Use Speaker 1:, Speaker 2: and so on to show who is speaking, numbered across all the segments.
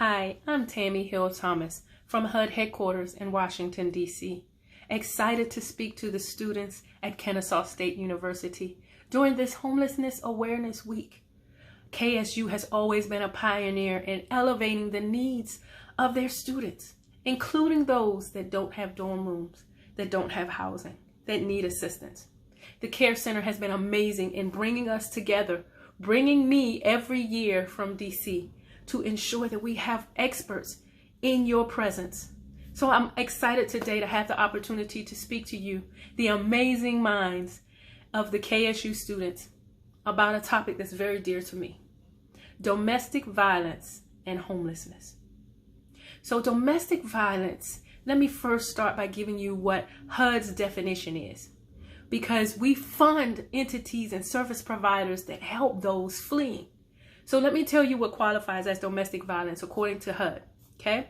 Speaker 1: Hi, I'm Tammy Hill Thomas from HUD headquarters in Washington, D.C. Excited to speak to the students at Kennesaw State University during this Homelessness Awareness Week. KSU has always been a pioneer in elevating the needs of their students, including those that don't have dorm rooms, that don't have housing, that need assistance. The Care Center has been amazing in bringing us together, bringing me every year from D.C. to ensure that we have experts in your presence. So I'm excited today to have the opportunity to speak to you, the amazing minds of the KSU students, about a topic that's very dear to me: domestic violence and homelessness. So domestic violence, let me first start by giving you what HUD's definition is, because we fund entities and service providers that help those fleeing. So let me tell you what qualifies as domestic violence according to HUD, okay?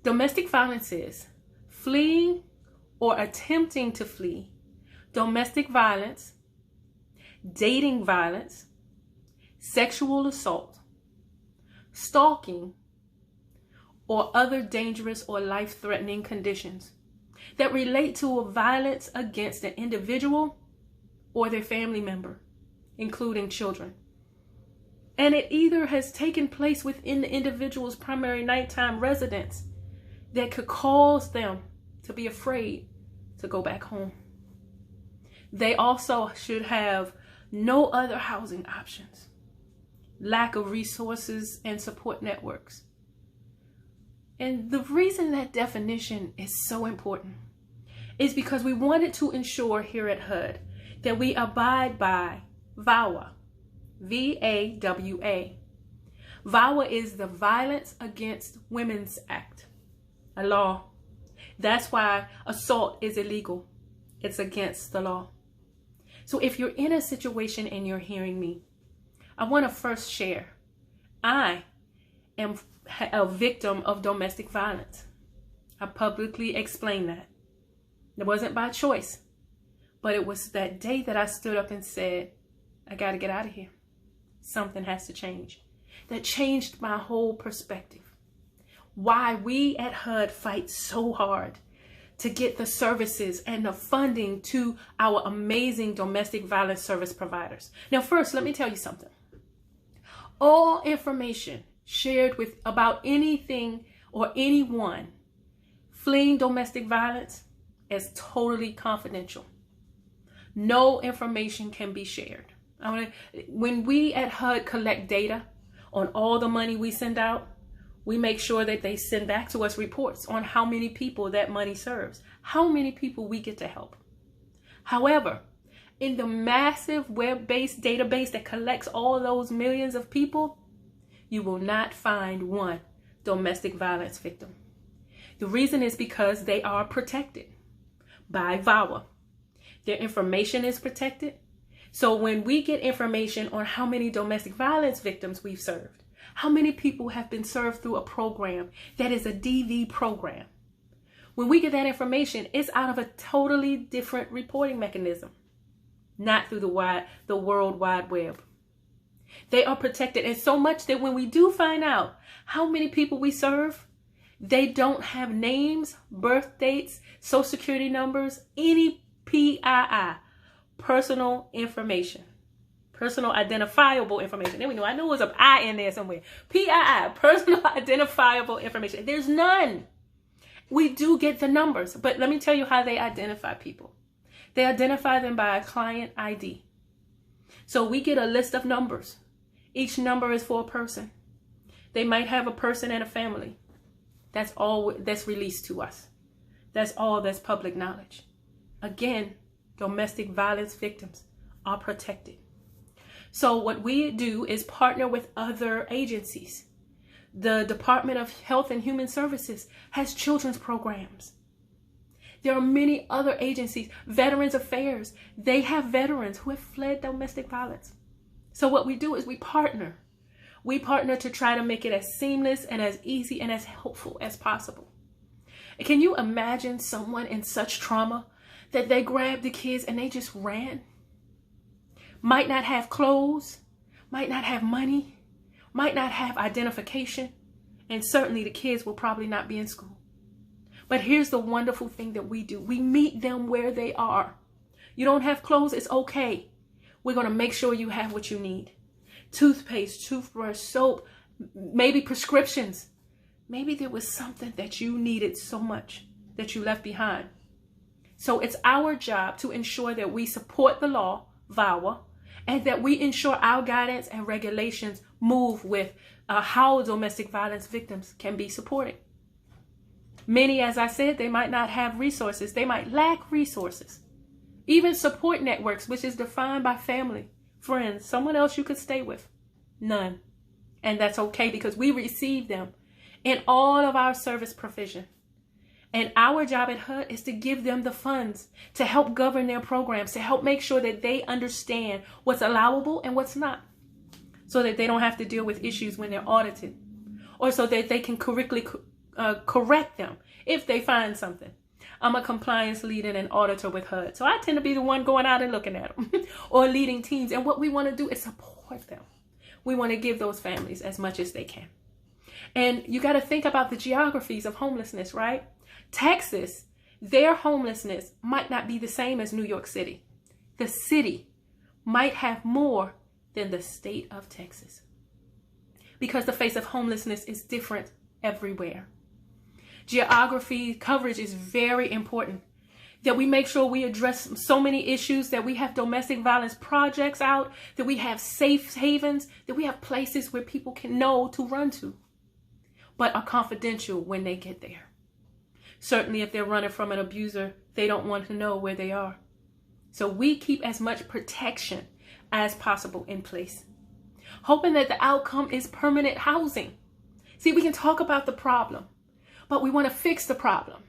Speaker 1: Domestic violence is fleeing or attempting to flee, domestic violence, dating violence, sexual assault, stalking, or other dangerous or life-threatening conditions that relate to a violence against an individual or their family member, including children. And it either has taken place within the individual's primary nighttime residence that could cause them to be afraid to go back home. They also should have no other housing options, lack of resources and support networks. And the reason that definition is so important is because we wanted to ensure here at HUD that we abide by VAWA. V-A-W-A. VAWA is the Violence Against Women's Act, a law. That's why assault is illegal. It's against the law. So if you're in a situation and you're hearing me, I want to first share, I am a victim of domestic violence. I publicly explained that. It wasn't by choice, but it was that day that I stood up and said, I got to get out of here. Something has to change. That changed my whole perspective. Why we at HUD fight so hard to get the services and the funding to our amazing domestic violence service providers. Now, first, let me tell you something. All information shared with about anything or anyone fleeing domestic violence is totally confidential. No information can be shared. When we at HUD collect data on all the money we send out, we make sure that they send back to us reports on how many people that money serves, how many people we get to help. However, in the massive web-based database that collects all those millions of people, you will not find one domestic violence victim. The reason is because they are protected by VAWA. Their information is protected. So when we get information on how many domestic violence victims we've served, how many people have been served through a program that is a DV program, when we get that information, it's out of a totally different reporting mechanism, not through the World Wide Web. They are protected, and so much that when we do find out how many people we serve, they don't have names, birth dates, social security numbers, any PII. Personal information, personal identifiable information. There we know. I knew it was an I in there somewhere. PII, personal identifiable information. There's none. We do get the numbers, but let me tell you how they identify people. They identify them by a client ID. So we get a list of numbers. Each number is for a person. They might have a person and a family. That's all that's released to us. That's all that's public knowledge. Again, domestic violence victims are protected. So what we do is partner with other agencies. The Department of Health and Human Services has children's programs. There are many other agencies. Veterans Affairs, they have veterans who have fled domestic violence. So what we do is we partner. We partner to try to make it as seamless and as easy and as helpful as possible. Can you imagine someone in such trauma that they grabbed the kids and they just ran? Might not have clothes, might not have money, might not have identification, And certainly the kids will probably not be in school. But here's the wonderful thing that we do. We meet them where they are. You don't have clothes, it's okay. We're going to make sure you have what you need. Toothpaste, toothbrush, soap, maybe prescriptions. Maybe there was something that you needed so much that you left behind. So it's our job to ensure that we support the law, VAWA, and that we ensure our guidance and regulations move with how domestic violence victims can be supported. Many, as I said, they might not have resources. They might lack resources. Even support networks, which is defined by family, friends, someone else you could stay with. None. And that's okay because we receive them in all of our service provision. And our job at HUD is to give them the funds to help govern their programs, to help make sure that they understand what's allowable and what's not, so that they don't have to deal with issues when they're audited, or so that they can correctly correct them if they find something. I'm a compliance lead and an auditor with HUD, so I tend to be the one going out and looking at them or leading teams. And what we want to do is support them. We want to give those families as much as they can. And you got to think about the geographies of homelessness, right? Texas, their homelessness might not be the same as New York City. The city might have more than the state of Texas, because the face of homelessness is different everywhere. Geography coverage is very important, that we make sure we address so many issues, that we have domestic violence projects out, that we have safe havens, that we have places where people can know to run to, but are confidential when they get there. Certainly if they're running from an abuser, they don't want to know where they are. So we keep as much protection as possible in place, hoping that the outcome is permanent housing. See, we can talk about the problem, but we want to fix the problem.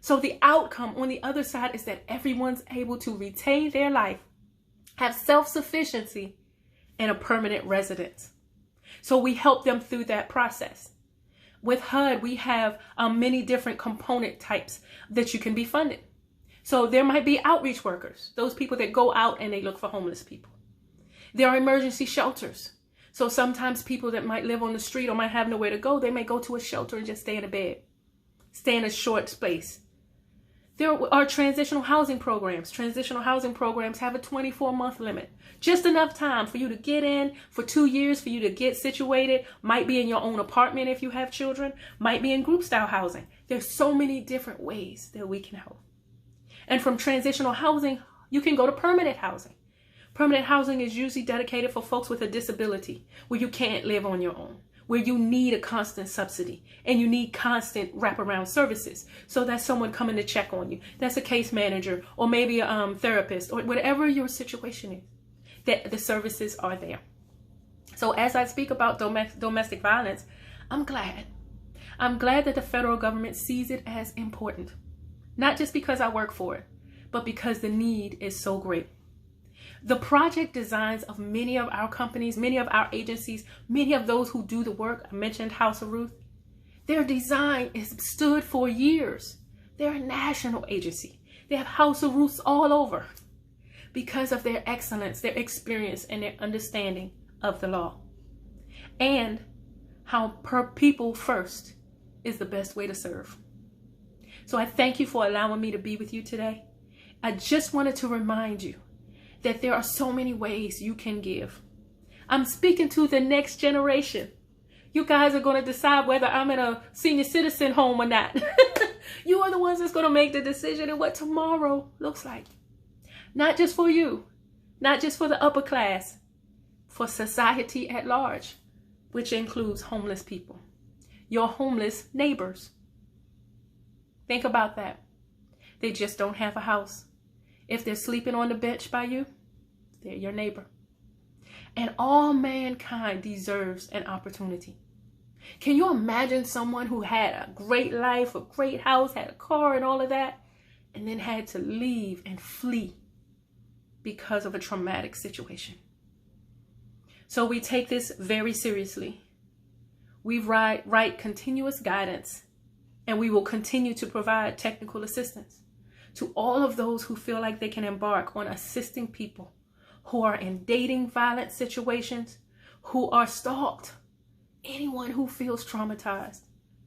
Speaker 1: So the outcome on the other side is that everyone's able to retain their life, have self-sufficiency, and a permanent residence. So we help them through that process. With HUD, we have many different component types that you can be funded. So there might be outreach workers, those people that go out and they look for homeless people. There are emergency shelters. So sometimes people that might live on the street or might have nowhere to go, they may go to a shelter and just stay in a bed, stay in a short space. There are transitional housing programs. Transitional housing programs have a 24-month limit. Just enough time for you to get in, for 2 years for you to get situated. Might be in your own apartment if you have children. Might be in group style housing. There's so many different ways that we can help. And from transitional housing, you can go to permanent housing. Permanent housing is usually dedicated for folks with a disability, where you can't live on your own, where you need a constant subsidy and you need constant wraparound services. So that's someone coming to check on you. That's a case manager or maybe a therapist or whatever your situation is, that the services are there. So as I speak about domestic violence, I'm glad that the federal government sees it as important, not just because I work for it, but because the need is so great. The project designs of many of our companies, many of our agencies, many of those who do the work, I mentioned House of Ruth, their design is stood for years. They're a national agency. They have House of Ruths all over because of their excellence, their experience, and their understanding of the law. And how people first is the best way to serve. So I thank you for allowing me to be with you today. I just wanted to remind you that there are so many ways you can give. I'm speaking to the next generation. You guys are going to decide whether I'm in a senior citizen home or not. You are the ones that's going to make the decision in what tomorrow looks like. Not just for you, not just for the upper class, for society at large, which includes homeless people, your homeless neighbors. Think about that. They just don't have a house. If they're sleeping on the bench by you, they're your neighbor. And all mankind deserves an opportunity. Can you imagine someone who had a great life, a great house, had a car and all of that, and then had to leave and flee because of a traumatic situation? So we take this very seriously. We write continuous guidance, and we will continue to provide technical assistance to all of those who feel like they can embark on assisting people who are in dating violence situations, who are stalked anyone who feels traumatized.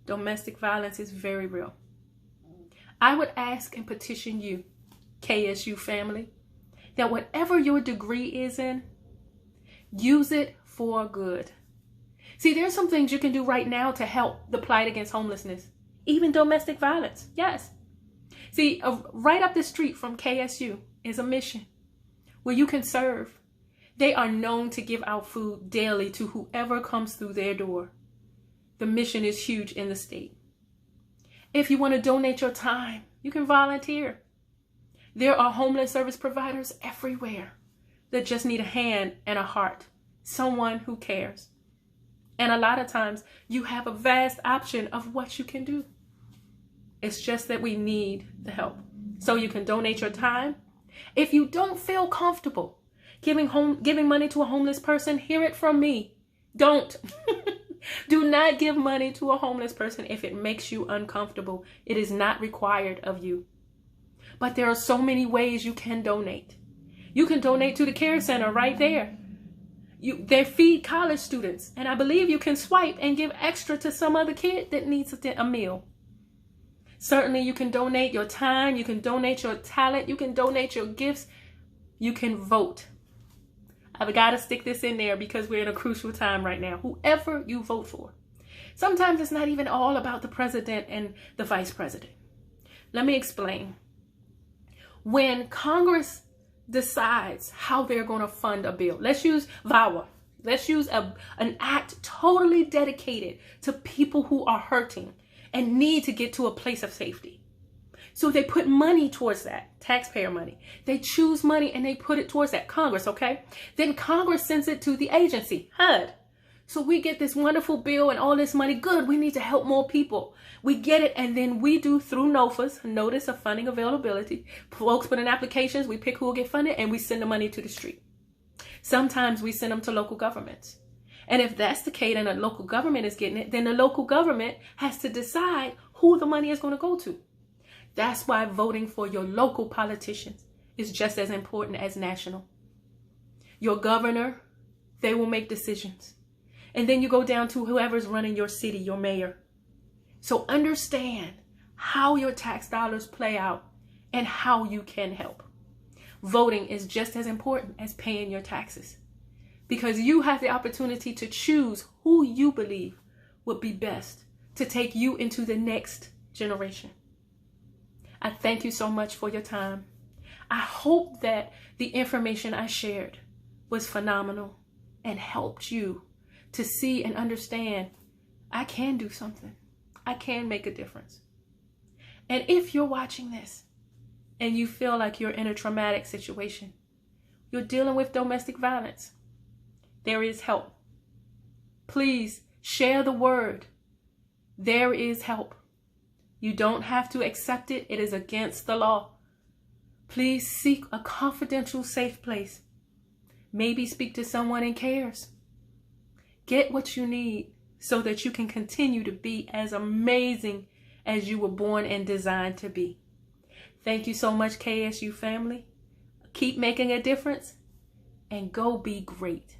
Speaker 1: Domestic violence is very real. I would ask and petition you, KSU family, that whatever your degree is in, use it for good. See, there's some things you can do right now to help the plight against homelessness, even domestic violence. Yes. See, right up the street from KSU is a mission where you can serve. They are known to give out food daily to whoever comes through their door. The mission is huge in the state. If you want to donate your time, you can volunteer. There are homeless service providers everywhere that just need a hand and a heart, someone who cares. And a lot of times you have a vast option of what you can do. It's just that we need the help. So you can donate your time. If you don't feel comfortable giving money to a homeless person, hear it from me. Don't. Do not give money to a homeless person if it makes you uncomfortable. It is not required of you. But there are so many ways you can donate. You can donate to the care center right there. They feed college students, and I believe you can swipe and give extra to some other kid that needs a meal. Certainly you can donate your time, you can donate your talent, you can donate your gifts, you can vote. I've got to stick this in there because we're in a crucial time right now. Whoever you vote for. Sometimes it's not even all about the president and the vice president. Let me explain. When Congress decides how they're going to fund a bill, let's use VAWA. Let's use an act totally dedicated to people who are hurting and need to get to a place of safety. So they put money towards that, taxpayer money. They choose money and they put it towards that, Congress, okay? Then Congress sends it to the agency, HUD. So we get this wonderful bill and all this money. Good, we need to help more people. We get it, and then we do through NOFAs, Notice of Funding Availability. Folks put in applications, we pick who will get funded, and we send the money to the street. Sometimes we send them to local governments. And if that's the case and a local government is getting it, then the local government has to decide who the money is going to go to. That's why voting for your local politicians is just as important as national. Your governor, they will make decisions. And then you go down to whoever's running your city, your mayor. So understand how your tax dollars play out and how you can help. Voting is just as important as paying your taxes, because you have the opportunity to choose who you believe would be best to take you into the next generation. I thank you so much for your time. I hope that the information I shared was phenomenal and helped you to see and understand I can do something. I can make a difference. And if you're watching this and you feel like you're in a traumatic situation, you're dealing with domestic violence, there is help. Please share the word. There is help. You don't have to accept it. It is against the law. Please seek a confidential, safe place. Maybe speak to someone in cares. Get what you need so that you can continue to be as amazing as you were born and designed to be. Thank you so much, KSU family. Keep making a difference and go be great.